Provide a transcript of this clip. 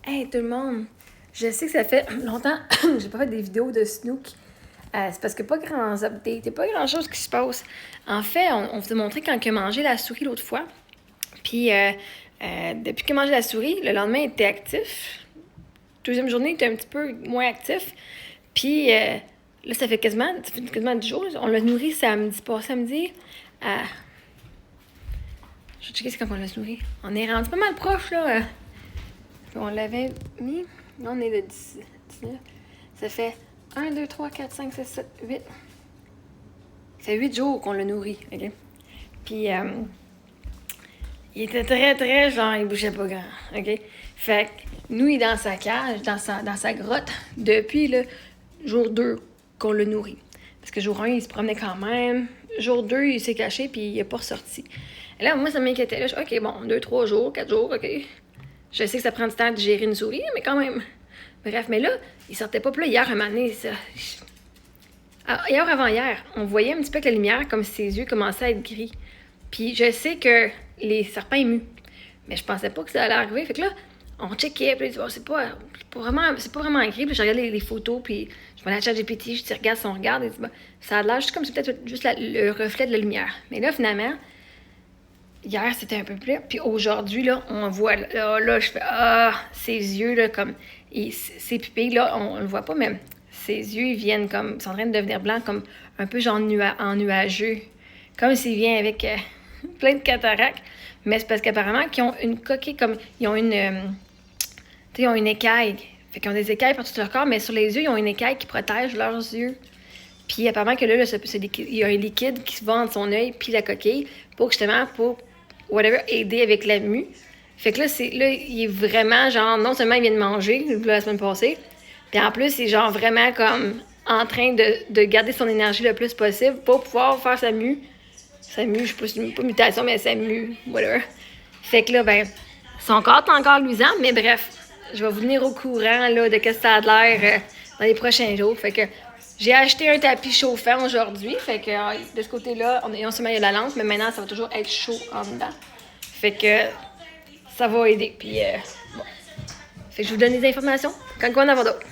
Hey tout le monde! Je sais que ça fait longtemps que j'ai pas fait des vidéos de Snook. C'est parce que pas grand updates, pas grand chose qui se passe. En fait, on vous a montré quand il a mangé la souris l'autre fois. Puis depuis qu'il a mangé la souris, le lendemain il était actif. Deuxième journée, il était un petit peu moins actif. Puis là, ça fait quasiment 10 jours. On l'a nourri samedi, pas samedi. Je vais checker c'est quand on l'a nourri. On est rendu pas mal proche là. On l'avait mis. Là, on est le 19. Ça fait 1, 2, 3, 4, 5, 6, 7, 8. Ça fait 8 jours qu'on l'a nourri, OK? Puis, il était très, très, genre, il bougeait pas grand, OK? Fait que, nous, il est dans sa cage, dans sa grotte, depuis le jour 2 qu'on l'a nourri. Parce que jour 1, il se promenait quand même. Jour 2, il s'est caché, puis il est pas ressorti. Et là, moi, ça m'inquiétait. Là, je suis OK, bon, 2, 3 jours, 4 jours, OK. Je sais que ça prend du temps de gérer une souris, mais quand même. Bref, mais là, il sortait pas. Puis là, hier, un moment donné, hier ou avant-hier, on voyait un petit peu avec la lumière comme si ses yeux commençaient à être gris. Puis je sais que les serpents émus. Mais je pensais pas que ça allait arriver. Fait que là, on checkait, puis oh, c'est pas vraiment gris. Puis je regardais les photos, puis je me allais à ChatGPT, je dis regarde si on regarde, et bah, ça a l'air juste comme c'est peut-être juste le reflet de la lumière. Mais là, finalement, hier, c'était un peu plus. Puis aujourd'hui, là, on voit. Là, je fais ses yeux, là, comme. Ses pupilles, là, on le voit pas, mais ses yeux, ils viennent comme. Ils sont en train de devenir blancs, comme un peu genre en nuageux. Comme s'ils viennent avec plein de cataractes. Mais c'est parce qu'apparemment, qu'ils ont une coquille, comme. Ils ont une. Tu sais, ils ont une écaille. Fait qu'ils ont des écailles partout sur leur corps, mais sur les yeux, ils ont une écaille qui protège leurs yeux. Puis apparemment que là, il y a un liquide qui se va entre son œil puis la coquille pour justement, pour whatever, aider avec la mue. Fait que là, il est vraiment genre, non seulement il vient de manger la semaine passée, puis en plus, il est genre vraiment comme en train de garder son énergie le plus possible pour pouvoir faire sa mue. Sa mue, je sais pas si c'est pas mutation, mais sa mue, whatever. Fait que là, ben, son corps est encore luisant, mais bref, je vais vous tenir au courant là, de ce que ça a l'air dans les prochains jours. Fait que j'ai acheté un tapis chauffant aujourd'hui. Fait que de ce côté-là, non seulement il y a la lampe, mais maintenant, ça va toujours être chaud en dedans. Fait que ça va aider. Puis, bon. Fait que je vous donne des informations quand on en avoir d'autres.